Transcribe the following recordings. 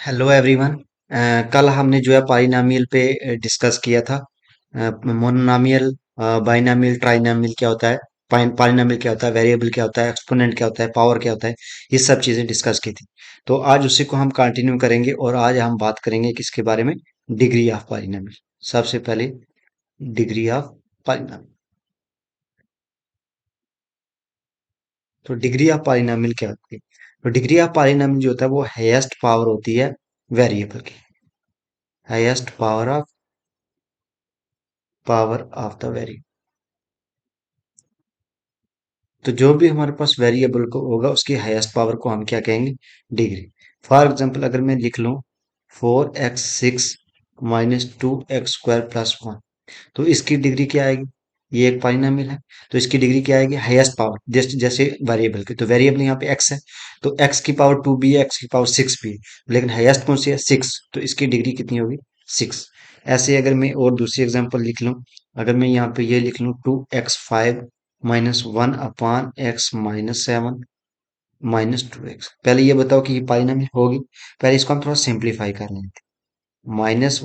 Hello everyone. कल हमने जो है पॉलिनॉमियल पे डिस्कस किया था। मोनोनॉमियल, बाइनॉमियल, ट्राइनॉमियल क्या होता है, पॉलिनॉमियल क्या होता है, वेरिएबल क्या होता है, एक्सपोनेंट क्या होता है, पावर क्या होता है। ये सब चीजें डिस्कस की थी। तो आज उसी को हम कंटिन्यू करेंगे और आज हम बात करेंगे किसके बारे में, डिग्री ऑफ पॉलिनॉमियल। सबसे पहले डिग्री ऑफ पॉलिनॉमियल। तो डिग्री ऑफ पॉलिनॉमियल क्या होती है? तो डिग्री ऑफ पॉलिनॉमियल जो होता है वो हाईएस्ट पावर होती है वेरिएबल की। Highest power of the variable. तो जो भी हमारे पास वेरिएबल को होगा उसकी हाईएस्ट पावर को हम क्या कहेंगे, डिग्री। फॉर एग्जांपल अगर मैं लिख लूं 4x6 -2x² + 1, तो इसकी डिग्री क्या आएगी? ये एक पॉलिनॉमियल है, तो इसकी डिग्री क्या आएगी? Highest power. जैसे जैसे वेरिएबल की, तो वेरिएबल यहाँ पे x है, तो x की पावर 2 भी है, x की पावर 6 भी है, लेकिन हाईएस्ट कौन सी है? 6। तो इसकी डिग्री कितनी होगी? 6। ऐसे अगर मैं और दूसरी एग्जांपल लिख लूं, अगर मैं यहाँ पे ये लिख लूं 2x5 -1/x - 7 -2x। पहले ये बताओ कि ये पॉलिनॉमियल होगी? पहले इसको हम थोड़ा सिंप्लीफाई कर लेंगे। माइनस,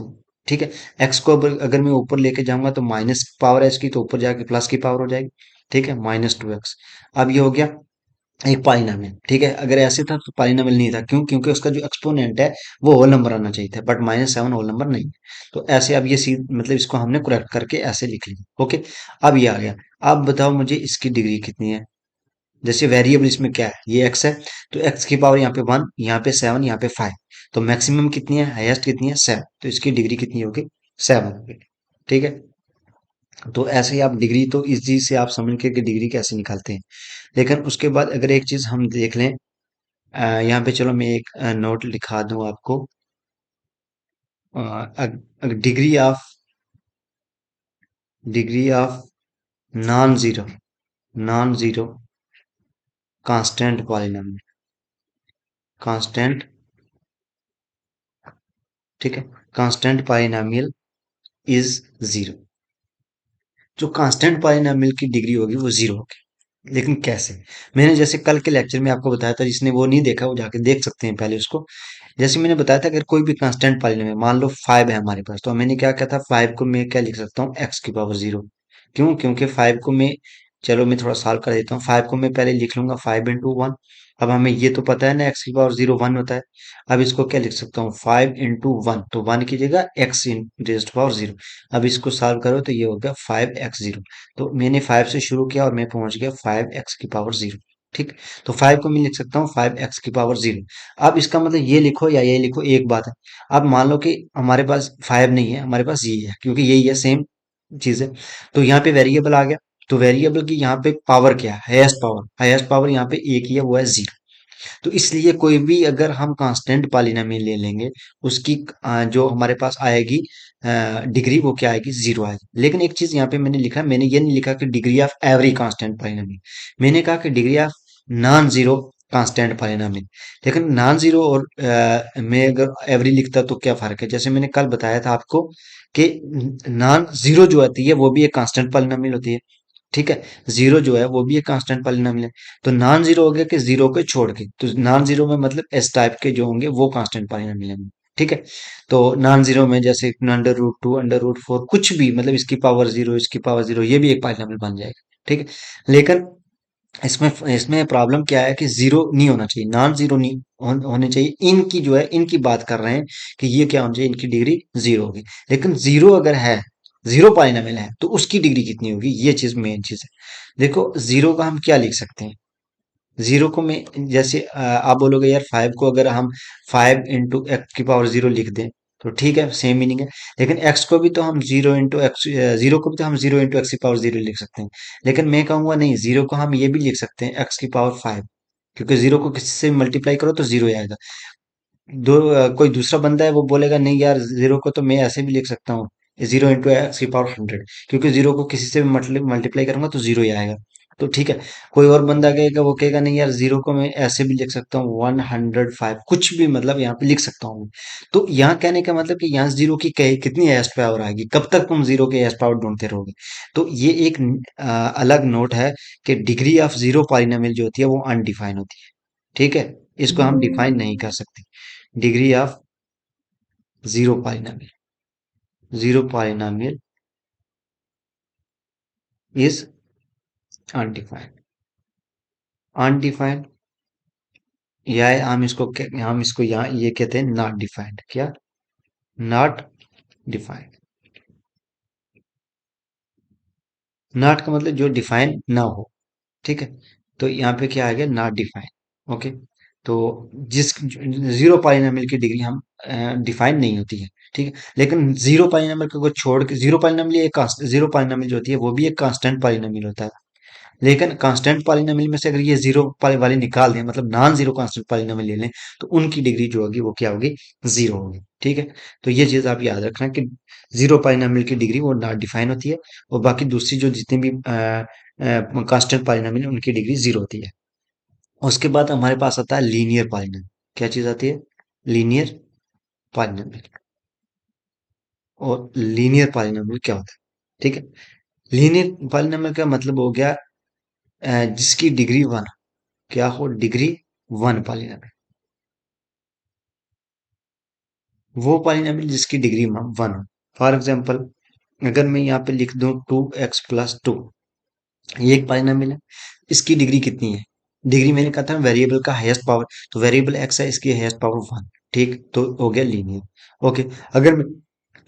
ठीक है। एक्स को अगर मैं ऊपर लेके जाऊंगा तो माइनस पावर एच की, तो ऊपर जाके प्लस की पावर हो जाएगी। ठीक है, -2x। अब ये हो गया एक पॉलिनॉमियल। ठीक है, अगर ऐसे था तो पॉलिनॉमियल नहीं था। क्यों? क्योंकि उसका जो एक्सपोनेंट है वो होल नंबर आना चाहिए था, बट -7 होल नंबर नहीं है। तो ऐसे अब ये सी मतलब इसको हमने करेक्ट करके ऐसे लिख लिया। ओके, अब ये आ गया। अब बताओ मुझे इसकी डिग्री कितनी है। जैसे वेरिएबल इसमें क्या है, ये एक्स है, तो एक्स की पावर यहाँ पे 1, यहाँ पे 7, यहाँ पे 5। तो मैक्सिमम कितनी है, हाईएस्ट कितनी है? 7। तो इसकी डिग्री कितनी होगी? 7 होगी। ठीक है, तो ऐसे ही आप डिग्री, तो इस चीज से आप समझ के कि डिग्री कैसे निकालते हैं। लेकिन उसके बाद अगर एक चीज हम देख लें, यहाँ पे चलो मैं एक नोट लिखा दूं आपको। Degree of non zero constant polynomial. Constant, ठीक है, कांस्टेंट पॉलिनॉमियल इज जीरो। जो कांस्टेंट पॉलिनॉमियल की डिग्री होगी वो जीरो होगी। लेकिन कैसे? मैंने जैसे कल के लेक्चर में आपको बताया था, जिसने वो नहीं देखा वो जाके देख सकते हैं पहले उसको। जैसे मैंने बताया था, अगर कोई भी कांस्टेंट पॉलिनॉमियल, मान लो 5 है हमारे पास, तो मैंने क्या कहा था, 5 को मैं क्या लिख सकता हूँ, x⁻0। क्यों? क्योंकि 5 को मैं, चलो मैं थोड़ा सॉल्व कर देता हूँ। 5 को मैं पहले लिख लूंगा 5 × 1। अब हमें ये तो पता है ना, x⁻0 1 होता है। अब इसको क्या लिख सकता हूँ, 5 × 1, तो 1 की जगह x⁻0। अब इसको सॉल्व करो तो ये हो गया 5x0। तो मैंने 5 से शुरू किया और मैं पहुंच गया 5x⁻0। ठीक, तो 5 को मैं लिख सकता हूँ 5x⁻0। अब इसका मतलब ये लिखो या ये लिखो, एक बात है। अब मान लो कि हमारे पास 5 नहीं है, हमारे पास ये है, क्योंकि यही है, सेम चीज है। तो यहाँ पे वेरिएबल आ गया। तो वेरिएबल की यहाँ पे पावर क्या है? हाईएस्ट पावर यहाँ पे एक ही है, वो है 0। तो इसलिए कोई भी अगर हम कांस्टेंट पॉलिनॉमियल ले लेंगे, उसकी जो हमारे पास आएगी डिग्री, वो क्या आएगी? 0 आएगी। लेकिन एक चीज यहाँ पे मैंने लिखा, मैंने ये नहीं लिखा कि degree of every constant polynomial. मैंने कहा कि degree of non zero constant polynomial. लेकिन नॉन जीरो और मैं अगर एवरी लिखता तो क्या फर्क है? जैसे मैंने कल बताया था आपको कि नॉन जीरो जो आती है वो भी एक कांस्टेंट पॉलिनॉमियल होती है। ठीक है, जीरो जो है वो भी एक कांस्टेंट पॉलिनॉमियल है। तो नॉन जीरो हो गया कि जीरो को छोड़ के, तो नॉन जीरो में मतलब एस टाइप के जो होंगे वो कांस्टेंट पॉलिनॉमियल होंगे। ठीक है, तो नॉन जीरो में जैसे √2, √4, कुछ भी, मतलब इसकी पावर 0, इसकी पावर 0, ये भी एक पॉलिनॉमियल बन जाएगा। ठीक है, लेकिन इसमें इसमें प्रॉब्लम क्या है कि जीरो नहीं होना चाहिए, नॉन जीरो नहीं होने चाहिए। इनकी जो है, इनकी बात कर रहे हैं कि ये क्या होना चाहिए, इनकी डिग्री 0 होगी। लेकिन जीरो अगर है, जीरो पॉलिनॉमियल है, तो उसकी डिग्री कितनी होगी? ये चीज मेन चीज है। देखो, जीरो का हम क्या लिख सकते हैं? जीरो को मैं, जैसे आप बोलोगे यार 5 को अगर हम 5 × x⁻0 लिख दें, तो ठीक है, सेम मीनिंग है। लेकिन x को भी तो हम 0 × x, जीरो को भी तो हम 0 × x⁻0 लिख सकते हैं। लेकिन मैं कहूंगा नहीं, जीरो को हम ये भी लिख सकते हैं x⁻5। क्योंकि जीरो को किसी से मल्टीप्लाई करो तो जीरो आएगा। कोई दूसरा बंदा है वो बोलेगा नहीं यार, जीरो को तो मैं ऐसे भी लिख सकता हूँ, 0 × x⁻100। क्योंकि जीरो को किसी से भी मल्टीप्लाई करूंगा तो जीरो ही आएगा। तो ठीक है, कोई और बंदा कहेगा, वो कहेगा नहीं यार, जीरो को मैं ऐसे भी लिख सकता हूँ 105, कुछ भी, मतलब यहाँ पे लिख सकता हूँ। तो यहाँ कहने का मतलब कि यहाँ जीरो की कितनी एस्ट पावर आएगी, कब तक तुम जीरो के एस्ट पावर ढूंढते रहोगे? तो ये एक अलग नोट है कि डिग्री ऑफ जीरो पॉलिनॉमियल जो होती है वो अनडिफाइन होती है। ठीक है, इसको हम डिफाइन नहीं कर सकते। Degree of zero polynomial, zero polynomial is undefined, undefined, या हम इसको यहाँ ये कहते हैं नॉट डिफाइंड, क्या, नॉट डिफाइंड। नॉट का मतलब जो डिफाइन ना हो, ठीक है। तो यहाँ पे क्या आ गया, नॉट डिफाइन, ओके। तो जिस जीरो पॉलिनोमियल की डिग्री हम डिफाइन नहीं होती है, ठीक है। लेकिन जीरो पॉलिनोमियल को छोड़ के, जीरो पॉलिनोमियल एक जीरो पॉलिनोमियल जो होती है वो भी एक कांस्टेंट पॉलिनोमियल होता है। लेकिन कांस्टेंट पॉलिनोमियल में से अगर ये जीरो वाली निकाल दें, मतलब नॉन जीरो कांस्टेंट पॉलिनोमियल ले लें, तो उनकी डिग्री जो होगी वो क्या होगी, जीरो होगी, ठीक है। तो ये चीज आप याद रखना कि जीरो पॉलिनोमियल की डिग्री वो नॉट डिफाइन होती है, और बाकी दूसरी जो जितनी भी कांस्टेंट पॉलिनोमियल उनकी डिग्री जीरो होती है। उसके बाद हमारे पास आता है लीनियर पॉलिनोमियल। क्या चीज आती है, लीनियर पॉलिनोमियल। और लीनियर पॉलिनोमियल क्या होता है, ठीक है। लीनियर पॉलिनोमियल का मतलब हो गया जिसकी डिग्री वन, क्या हो, डिग्री वन पॉलिनोमियल। वो पॉलिनोमियल जिसकी डिग्री वन हो। फॉर एग्जाम्पल, अगर मैं यहाँ पे लिख दूं 2x+2, ये एक पॉलिनोमियल है। इसकी डिग्री कितनी है, डिग्री मैंने कहा था वेरिएबल का हाईएस्ट पावर, तो वेरिएबल x है, इसकी हाईएस्ट पावर वन, ठीक, तो हो गया लीनियर, ओके। अगर मैं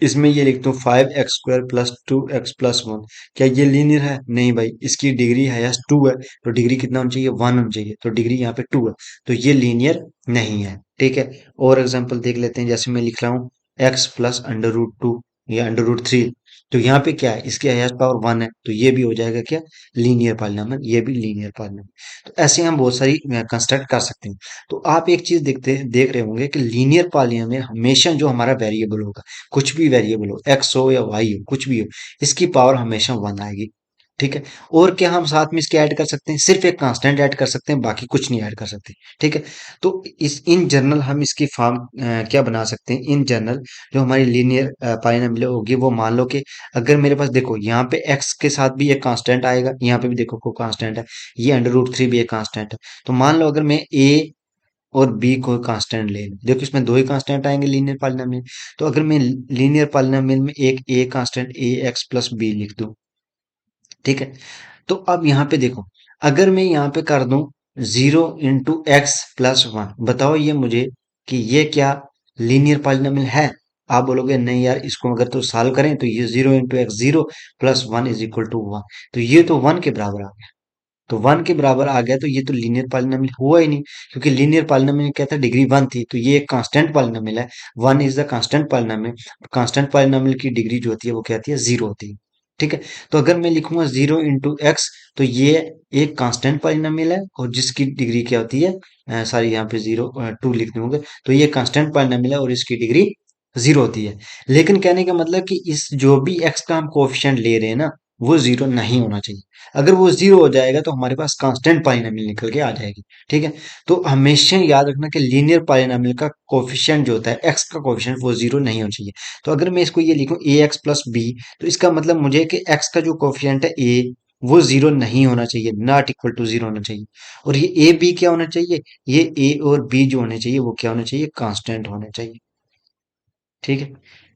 इसमें ये लिखता हूँ 5x² + 2x+1, क्या ये लीनियर है, नहीं भाई, इसकी डिग्री हाईएस्ट टू है, तो डिग्री कितना होना चाहिए, वन होना चाहिए, तो डिग्री यहाँ पे टू है, तो ये लीनियर नहीं है, ठीक है। और एग्जांपल देख लेते हैं, जैसे मैं लिख रहा हूँ x+√2 या √3, तो यहाँ पे क्या है, इसकी हाईएस्ट पावर वन है, तो ये भी हो जाएगा क्या, लीनियर पॉलिनोमियल, ये भी लीनियर पॉलिनोमियल। तो ऐसे हम बहुत सारी कंस्ट्रक्ट कर सकते हैं। तो आप एक चीज देख रहे होंगे कि लीनियर पॉलिनोमियल हमेशा जो हमारा वेरिएबल होगा, कुछ भी वेरिएबल हो, एक्स हो या वाई हो, कुछ भी हो, इसकी पावर हमेशा वन आएगी, ठीक है। और क्या हम साथ में इसके ऐड कर सकते हैं, सिर्फ एक कांस्टेंट ऐड कर सकते हैं, बाकी कुछ नहीं ऐड कर सकते, ठीक है। तो इस इन जनरल हम इसकी फॉर्म क्या बना सकते हैं, इन जनरल जो हमारी लीनियर पॉलिनोमियल होगी, वो मान लो कि अगर मेरे पास देखो यहाँ पे x के साथ भी एक कांस्टेंट आएगा, यहाँ पे भी देखो कोई कांस्टेंट है, ये √3 भी एक कांस्टेंट है। तो मान लो अगर मैं a और b को कांस्टेंट ले लूं, देखो इसमें दो ही कांस्टेंट आएंगे लीनियर पॉलिनोमियल। तो अगर मैं लीनियर पॉलिनोमियल में एक a कांस्टेंट ax+b लिख दूं, ठीक है। तो अब यहाँ पे देखो, अगर मैं यहाँ पे कर दूं 0 × x+1, बताओ ये मुझे कि ये क्या लीनियर पॉलिनोमियल है। आप बोलोगे नहीं यार, इसको अगर तो सॉल्व करें तो ये 0 × x, 0 + 1 = 1, तो ये तो वन के बराबर आ गया। तो वन के बराबर आ गया, तो ये तो लीनियर पॉलिनोमियल हुआ ही नहीं, क्योंकि लीनियर पॉलिनोमियल क्या था, डिग्री वन थी, तो ये एक कांस्टेंट पॉलिनोमियल है। One is the constant polynomial. Constant polynomial की डिग्री जो होती है वो क्या होती है, जीरो होती है, ठीक है। तो अगर मैं लिखूंगा 0 × x, तो ये एक कांस्टेंट पॉलिनोमियल है, और जिसकी डिग्री क्या होती है, सॉरी यहाँ पे 0 2 लिख दूंगा, तो ये कांस्टेंट पॉलिनोमियल है और इसकी डिग्री जीरो होती है। लेकिन कहने का मतलब कि इस जो भी x का हम कोएफिशिएंट ले रहे हैं ना, वो जीरो नहीं होना चाहिए। अगर वो जीरो हो जाएगा तो हमारे पास कांस्टेंट पॉलिनोमियल निकल के आ जाएगी, ठीक है। तो हमेशा याद रखना कि लीनियर पॉलिनोमियल का कोफिशिएंट जो होता है, एक्स का कोफिशिएंट, वो जीरो नहीं होना चाहिए। तो अगर मैं इसको ये लिखूं ax+b, तो इसका मतलब मुझे कि एक्स का जो कोफिशिएंट है a, वो जीरो नहीं होना चाहिए, नॉट इक्वल टू जीरो होना चाहिए। और ये ए बी क्या होना चाहिए, ये ए और बी जो होने चाहिए वो क्या होना चाहिए, कांस्टेंट होने चाहिए, ठीक है।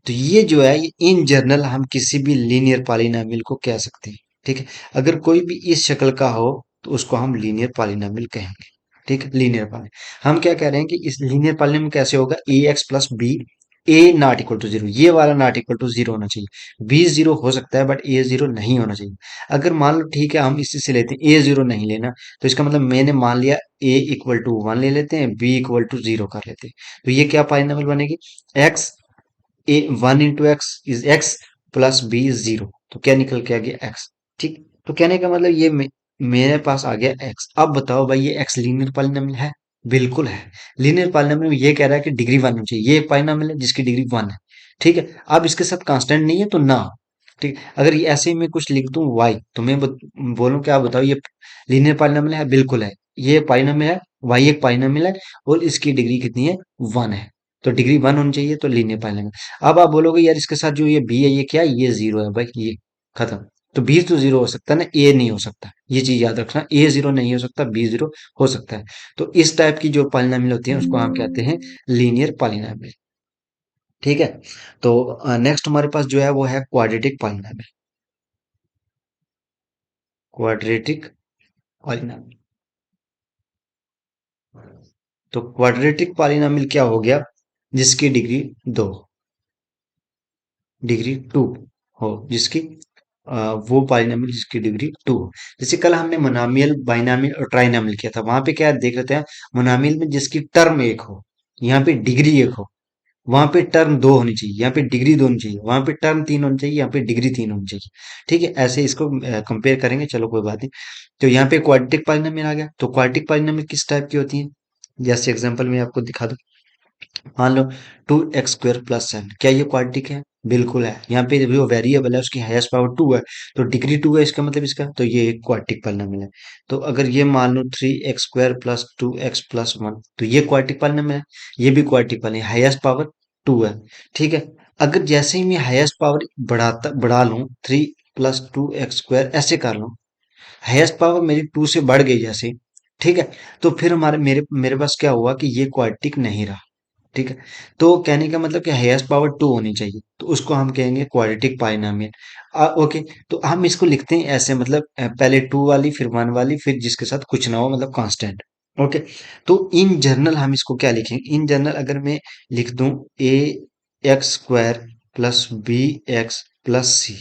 तो ये जो है, ये इन जनरल हम किसी भी लीनियर पॉलिनोमियल को कह सकते हैं, ठीक है। अगर कोई भी इस शक्ल का हो तो उसको हम लीनियर पॉलिनोमियल कहेंगे, ठीक है, लीनियर पॉलिनोमियल। हम क्या कह रहे हैं कि इस लीनियर पॉलिनोमियल कैसे होगा, ax+b, a not equal to zero, ये वाला नॉट इक्वल टू जीरो होना चाहिए, b जीरो हो सकता है बट a जीरो नहीं होना चाहिए। अगर मान लो ठीक है, हम इसी से लेते हैं a जीरो नहीं लेना, तो इसका मतलब मैंने मान लिया a = 1 ले लेते हैं, b = 0 कर लेते हैं। तो ये क्या पॉलिनोमियल बनेगी, x, A 1 × x is x plus b is zero, तो क्या निकल के आ गया x, ठीक। तो कहने का मतलब ये मेरे पास आ गया x। अब बताओ भाई, ये x लीनियर पॉलिनोमियल है, बिल्कुल है। लीनियर पॉलिनोमियल में ये कह रहा है कि डिग्री वन होनी चाहिए, ये एक पॉलिनोमियल है जिसकी डिग्री वन है, ठीक है। अब इसके साथ कांस्टेंट नहीं है तो ना, ठीक। अगर ये ऐसे ही मैं कुछ लिख दूं y, तो मैं बोलूं क्या, बताओ ये लीनियर पॉलिनोमियल है, बिल्कुल है, ये पॉलिनोमियल है, y एक पॉलिनोमियल है, और इसकी डिग्री कितनी है, वन है, तो डिग्री वन होनी चाहिए, तो लीनियर पॉलिनोमियल। अब आप बोलोगे यार इसके साथ जो ये b है, ये क्या है, ये जीरो है भाई, ये खत्म। तो b तो जीरो हो सकता है ना, a नहीं हो सकता, ये चीज याद रखना, a जीरो नहीं हो सकता, b जीरो हो सकता है। तो इस टाइप की जो पॉलिनोमियल होती है उसको हम कहते हैं लीनियर पॉलिनोमियल। ठीक है। तो नेक्स्ट हमारे पास जो है वो है क्वाड्रेटिक पॉलिनॉमियल। Quadratic polynomial. तो क्वाड्रेटिक पॉलिनॉमियल क्या हो गया? जिसकी डिग्री दो, डिग्री टू हो, जिसकी वो पॉलिनॉमियल जिसकी डिग्री टू हो। जैसे कल हमने मोनोमियल, बाइनॉमियल और ट्राइनॉमियल किया था, वहां पे क्या देख लेते हैं। मोनोमियल में जिसकी टर्म एक हो, यहाँ पे डिग्री एक हो, वहां पे टर्म दो होनी चाहिए, यहाँ पे डिग्री दो होनी चाहिए, वहां पे टर्म तीन होनी चाहिए, यहाँ पे डिग्री तीन होनी चाहिए। ठीक है, ऐसे इसको कंपेयर करेंगे, चलो कोई बात नहीं। तो यहाँ पे क्वाड्रेटिक पॉलिनॉमियल आ गया। तो क्वाड्रेटिक पॉलिनॉमियल किस टाइप की होती है? जैसे एग्जांपल में आपको दिखा दूं, मान लो 2x² + 7, क्या ये क्वाड्रेटिक है? बिल्कुल है। यहाँ पे जो वेरिएबल है उसकी हाईएस्ट पावर टू है, तो डिग्री टू है, इसका मतलब इसका, तो ये एक क्वाड्रेटिक पॉलिनॉमियल है। तो अगर ये मान लो 3x² + 2x + 1, तो ये क्वाड्रेटिक पॉलिनॉमियल है, ये भी quadratic polynomial, highest power two है। ठीक है। अगर जैसे ही मैं हाईएस्ट पावर बढ़ा लूं, 3 + 2x² ऐसे कर लूं, हाईएस्ट पावर मेरी टू से बढ़ गई जैसे, ठीक है, तो फिर हमारे मेरे मेरे पास क्या हुआ कि ये क्वाड्रेटिक नहीं रहा। ठीक है। तो कहने का मतलब कि हाईएस्ट पावर टू होनी चाहिए, तो उसको हम कहेंगे क्वाड्रेटिक पाइनोमियल। ओके। तो हम इसको लिखते हैं ऐसे, मतलब पहले टू वाली, फिर वन वाली, फिर जिसके साथ कुछ ना हो, मतलब कांस्टेंट। ओके। तो इन जनरल हम इसको क्या लिखेंगे? इन जनरल अगर मैं लिख दूं a x² + b x + c,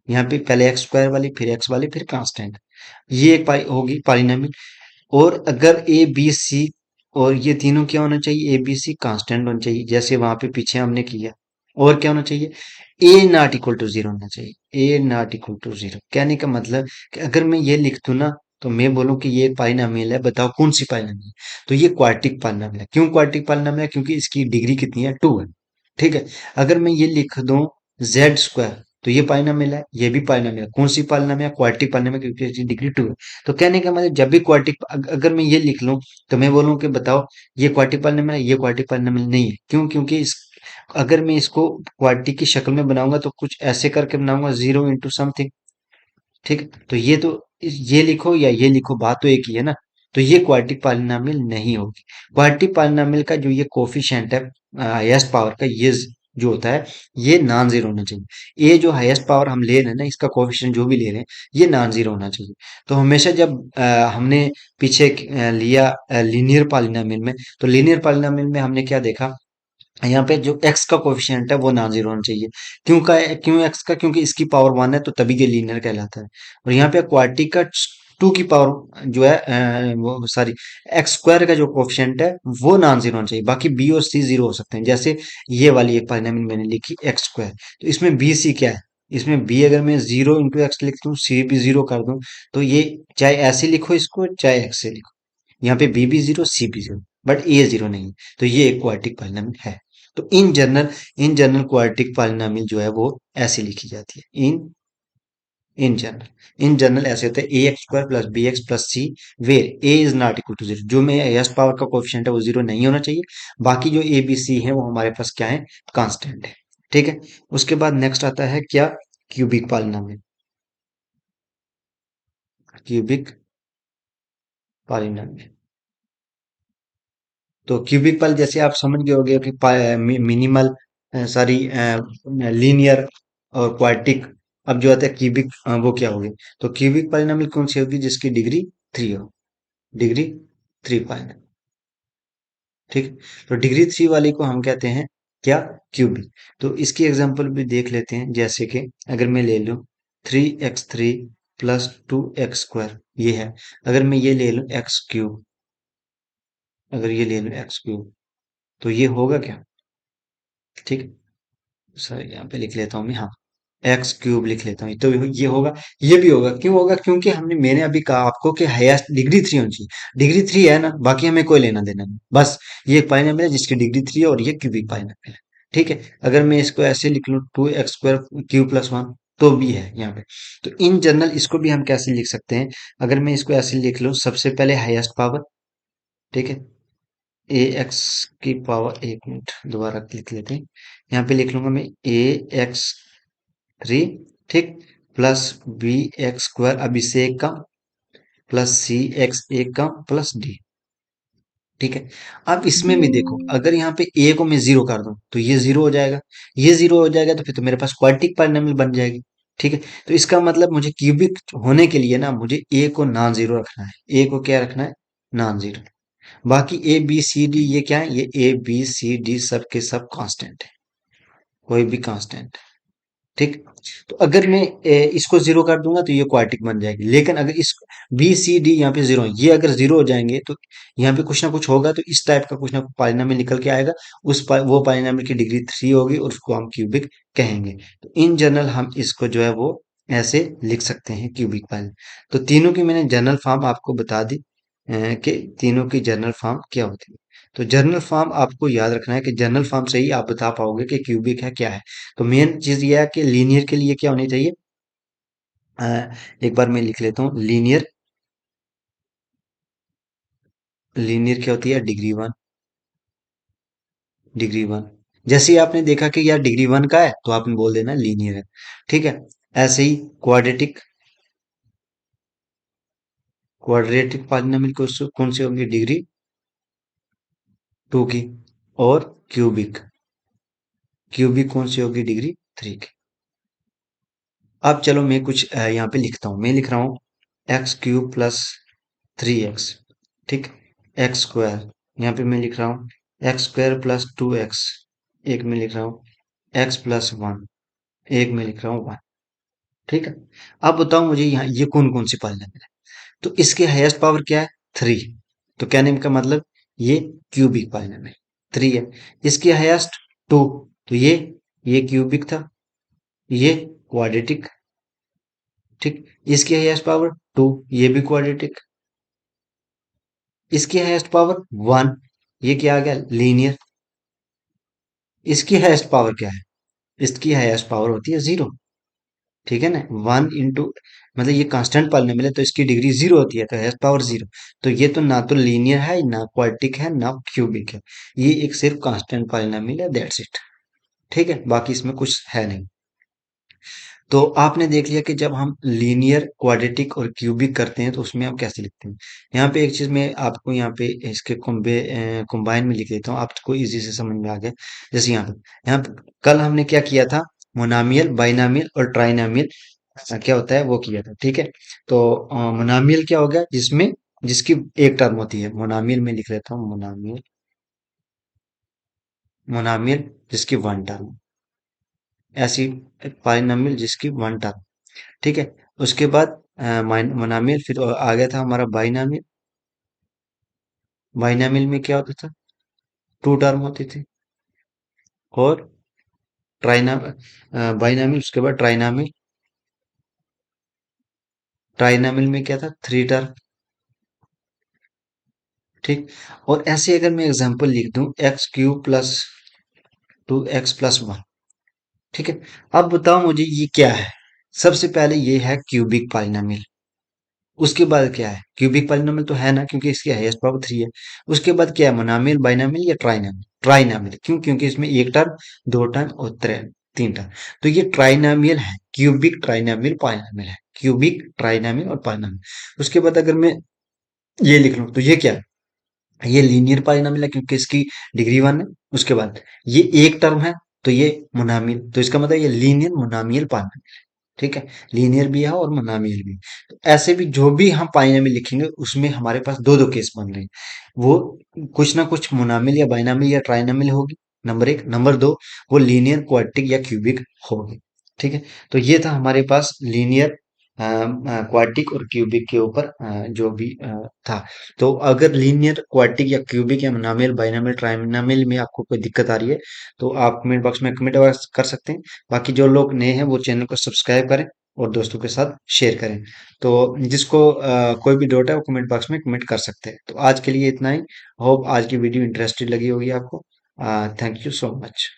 यहाँ पे पहले x² वाली, फिर x वाली, फिर कांस्टेंट, ये एक पाई होगी पॉलिनॉमियल। और अगर ए बी सी, और ये तीनों क्या होना चाहिए? ए बी सी कांस्टेंट होना चाहिए, जैसे वहां पे पीछे हमने किया। और क्या होना चाहिए? ए नॉट इक्वल टू जीरो होना चाहिए। ए नॉट इक्वल टू जीरो कहने का मतलब कि अगर मैं ये लिख दूं ना, तो मैं बोलूं कि ये पाइनामियल है, बताओ कौन सी पाइनामियल है? तो ये क्वाड्रेटिक पॉलिनॉमियल है। क्यों क्वाड्रेटिक पॉलिनॉमियल है? क्योंकि इसकी डिग्री कितनी है? टू है। ठीक है। अगर मैं ये लिख दूं z², तो ये पाइनामियल है, ये भी पाइनामियल है। कौन सी पाइनामियल है? क्वाड्रेटिक पाइनामियल, क्योंकि इसकी डिग्री टू है। तो कहने का मतलब जब भी क्वाड्रेटिक, अगर मैं ये लिख लूं, तो मैं बोलूं कि बताओ ये क्वाड्रेटिक पॉलिनॉमियल है, ये क्वाड्रेटिक पॉलिनॉमियल नहीं है। क्यों? क्योंकि इस, अगर मैं इसको क्वाड्रेटिक की शक्ल में बनाऊंगा तो कुछ ऐसे करके बनाऊंगा, जीरो इंटू समथिंग। ठीक है। तो ये तो ये लिखो या ये लिखो, बात तो एक ही है ना। तो ये क्वाड्रेटिक पॉलिनॉमियल नहीं होगी। क्वाड्रेटिक पॉलिनॉमियल का जो ये कोफिशिएंट है हाईएस्ट पावर का, ये जो होता है, ये नॉन जीरो होना चाहिए। ये जो हाईएस्ट पावर हम ले रहे हैं ना, इसका कोफिशिएंट जो भी ले रहे हैं, ये नॉन जीरो होना चाहिए। तो हमेशा जब हमने पीछे लिया लीनियर पॉलिनॉमियल में, तो लीनियर पॉलिनॉमियल में हमने क्या देखा? यहाँ पे जो x का कोफिशिएंट है वो नॉन जीरो होना चाहिए। क्यों x का? क्योंकि इसकी पावर वन है, तो तभी ये लीनियर कहलाता है। और यहाँ पे क्वाड्रेटिक का टू की पावर जो है वो सॉरी, x² का जो कोफिशिएंट है वो नॉन जीरो होना चाहिए। बाकी b और c जीरो हो सकते हैं। जैसे ये वाली एक पॉलिनॉमियल मैंने लिखी x², तो इसमें b c क्या है? इसमें b अगर मैं जीरो इंटू एक्स लिख दूं, c भी जीरो कर दूं, तो ये चाहे ऐसे लिखो इसको, चाहे x से लिखो, यहाँ पे बी भी जीरो, सी भी जीरो, बट ए जीरो नहीं है। तो ये एक क्वाड्रेटिक पॉलिनॉमियल है। तो इन जनरल क्वाड्रेटिक पॉलिनॉमियल जो है वो ऐसे लिखी जाती है। इन जनरल ऐसे होते हैं ax² + bx + c, where A is not equal to zero. जो में हाईएस्ट पावर का कोफिशिएंट है वो जीरो नहीं होना चाहिए। बाकी जो ए बी सी है वो हमारे पास क्या है? कांस्टेंट है। ठीक है। उसके बाद नेक्स्ट आता है क्या? Cubic polynomial. Cubic polynomial. तो क्यूबिक पल जैसे आप समझ गए होंगे कि मिनिमल, सॉरी, लीनियर और क्वाड्रेटिक। अब जो आता है क्यूबिक, वो क्या होगी? तो क्यूबिक पॉलिनॉमियल कौन सी होगी? जिसकी डिग्री थ्री हो, डिग्री थ्री पाई। ठीक है। तो डिग्री थ्री वाली को हम कहते हैं क्या? क्यूबिक। तो इसकी एग्जांपल भी देख लेते हैं, जैसे कि अगर मैं ले लूं 3x3 + 2x², ये है। अगर मैं ये ले लूं x³, अगर ये ले लूं x³, तो ये होगा क्या? ठीक है। सर यहाँ पे लिख लेता हूँ मैं, हाँ, x³ लिख लेता हूँ, तो ये होगा। ये भी होगा। क्यों होगा? क्योंकि मैंने अभी कहा आपको कि हाईएस्ट डिग्री थ्री होनी चाहिए। डिग्री थ्री है ना, बाकी हमें कोई लेना देना नहीं, बस ये एक पाइनएप्पल है जिसकी डिग्री थ्री है, और ये क्यूबिक पाइनएप्पल है। ठीक है। अगर मैं इसको ऐसे लिख लूँ 2x² क्यूब + 1, तो भी है यहाँ पे। तो इन जनरल इसको भी हम कैसे लिख सकते हैं? अगर मैं इसको ऐसे लिख लूँ, सबसे पहले हाईएस्ट पावर, ठीक है, ए एक्स की पावर, एक मिनट दोबारा लिख लेते हैं। यहाँ पे लिख लूंगा मैं ax3, ठीक, +bx², अब इससे एक कम, +c x एक कम, +d। ठीक है। अब इसमें भी देखो, अगर यहाँ पे ए को मैं जीरो कर दूं तो ये जीरो हो जाएगा, ये जीरो हो जाएगा तो फिर तो मेरे पास क्वाड्रेटिक पॉलिनॉमियल बन जाएगी। ठीक है, तो इसका मतलब मुझे क्यूबिक होने के लिए ना मुझे ए को नॉन जीरो रखना है। ए को क्या रखना है? Non zero. बाकी ए बी सी डी ये क्या है? ये ए बी सी डी सब के सब कांस्टेंट है, कोई भी कांस्टेंट। ठीक। तो अगर मैं इसको जीरो कर दूंगा तो ये क्वाड्रेटिक बन जाएगी, लेकिन अगर इस बी सी डी यहाँ पे जीरो, ये अगर जीरो हो जाएंगे तो यहाँ पे कुछ ना कुछ होगा, तो इस टाइप का कुछ ना कुछ पॉलिनॉमियल निकल के आएगा। वो पॉलिनॉमियल की डिग्री थ्री होगी और उसको हम क्यूबिक कहेंगे। तो इन जनरल हम इसको जो है वो ऐसे लिख सकते हैं, क्यूबिक पॉलिनॉमियल। तो तीनों की मैंने जनरल फॉर्म आपको बता दी कि तीनों की जनरल फॉर्म क्या होती है। तो जनरल फॉर्म आपको याद रखना है कि जनरल फॉर्म से ही आप बता पाओगे कि क्यूबिक है क्या है। तो मेन चीज ये है कि लीनियर के लिए क्या होनी चाहिए। अ, एक बार मैं लिख लेता हूँ, लीनियर। लीनियर क्या होती है? Degree one. Degree one. जैसे ही आपने देखा कि यार डिग्री वन का है तो आपने बोल देना लीनियर है। ठीक है। ऐसे ही क्वाड्रेटिक। क्वाड्रेटिक पॉलिनॉमियल कौन सी होगी? डिग्री टू की। और क्यूबिक। क्यूबिक कौन सी होगी? डिग्री थ्री की। अब चलो मैं कुछ यहाँ पे लिखता हूँ। मैं लिख रहा हूँ X cube plus three X. ठीक। X square. यहाँ पे मैं लिख रहा हूँ X square plus two X. एक में लिख रहा हूँ एक्स प्लस वन। एक में लिख रहा हूँ वन। ठीक है। अब बताओ मुझे यहाँ ये कौन कौन सी पॉलिनॉमियल है। तो इसके हाईएस्ट पावर क्या है? थ्री। तो कहने का मतलब ये क्यूबिक पॉलिनॉमियल थ्री है। इसके हाईएस्ट टू। तो ये क्यूबिक था, ये क्वाड्रेटिक। ठीक। इसकी हाईएस्ट पावर टू, ये भी क्वाड्रेटिक। इसकी हाईएस्ट पावर वन, ये क्या आ गया? लीनियर। इसकी हाईएस्ट पावर क्या है? इसकी हाईएस्ट पावर होती है जीरो। ठीक है ना, वन इंटू, मतलब ये कांस्टेंट पॉलिनॉमियल है तो इसकी डिग्री जीरो होती है, तो हाईएस्ट पावर जीरो। तो ये तो ना तो लीनियर है, ना क्वाड्रेटिक है, ना क्यूबिक है। ये एक सिर्फ कांस्टेंट पॉलिनॉमियल है, दैट्स इट। ठीक है, बाकी इसमें कुछ है नहीं। तो आपने देख लिया कि जब हम लीनियर, क्वाड्रेटिक और क्यूबिक करते हैं तो उसमें हम कैसे लिखते हैं। यहाँ पे एक चीज मैं आपको यहाँ पे इसके कंबाइन में लिख देता हूँ, आपको इजी से समझ में आ गया। जैसे यहाँ पे कल हमने क्या किया था? मोनामियल, बाइनामियल और ट्राइनामियल क्या होता है वो किया था। ठीक है। तो मोनामियल क्या हो गया? जिसमें जिसकी एक टर्म होती है। मोनामियल में लिख लेता हूँ, मोनामियल। मोनामियल जिसकी वन टर्म। ऐसी बाइनामियल जिसकी वन टर्म। ठीक है। उसके बाद मोनामियल, फिर आ गया था हमारा बाइनामियल। बाइनामियल में क्या होता था? टू टर्म होती थी। और ट्राइना बाइनामियल, उसके बाद ट्राइनामियल। ट्राइनामियल में क्या था? Three term. ठीक। और ऐसे अगर मैं एग्जांपल लिख दूं, x cube plus two x plus one. ठीक है। अब बताओ मुझे ये क्या है। सबसे पहले ये है क्यूबिक पॉलिनॉमियल। उसके बाद क्या है? क्यूबिक पॉलिनॉमियल तो है ना, क्योंकि इसकी हाईएस्ट पावर थ्री है। उसके बाद क्या है? मोनामियल, बाइनामियल या ट्राइनामियल? ट्राइनामियल। क्यों? क्योंकि इसमें एक टर्म, दो टर्म और तीन टर्म। तो ये ट्राइनामियल है, क्यूबिक ट्राइनामियल पॉलिनॉमियल है। क्यूबिक ट्राइनामियल और पॉलिनॉमियल। उसके बाद अगर मैं ये लिख लूं तो ये क्या है? ये लीनियर पॉलिनॉमियल है, क्योंकि इसकी डिग्री वन है। उसके बाद ये एक टर्म है, तो ये मोनामियल। तो इसका मतलब ये लीनियर मोनामियल पॉलिनॉमियल। ठीक है। लीनियर भी है और मोनामियल भी। तो ऐसे भी जो भी हम पाइनामियल लिखेंगे उसमें हमारे पास दो दो केस बन रहे हैं। वो कुछ ना कुछ मोनामियल या बाइनामियल या ट्राइनामियल होगी, नंबर एक। नंबर दो, वो लीनियर, क्वाड्रेटिक या क्यूबिक होगी। ठीक है। तो ये था हमारे पास लीनियर, क्वाड्रेटिक और क्यूबिक के ऊपर जो भी था। तो अगर लीनियर, क्वाड्रेटिक या क्यूबिक या मोनामियल, बाइनामियल, ट्राइनामियल में आपको कोई दिक्कत आ रही है तो आप कमेंट बॉक्स में कमेंट कर सकते हैं। बाकी जो लोग नए हैं वो चैनल को सब्सक्राइब करें और दोस्तों के साथ शेयर करें। तो जिसको कोई भी डाउट है वो कमेंट बॉक्स में कमेंट कर सकते हैं। तो आज के लिए इतना ही। होप आज की वीडियो इंटरेस्टिंग लगी होगी आपको। Thank you so much.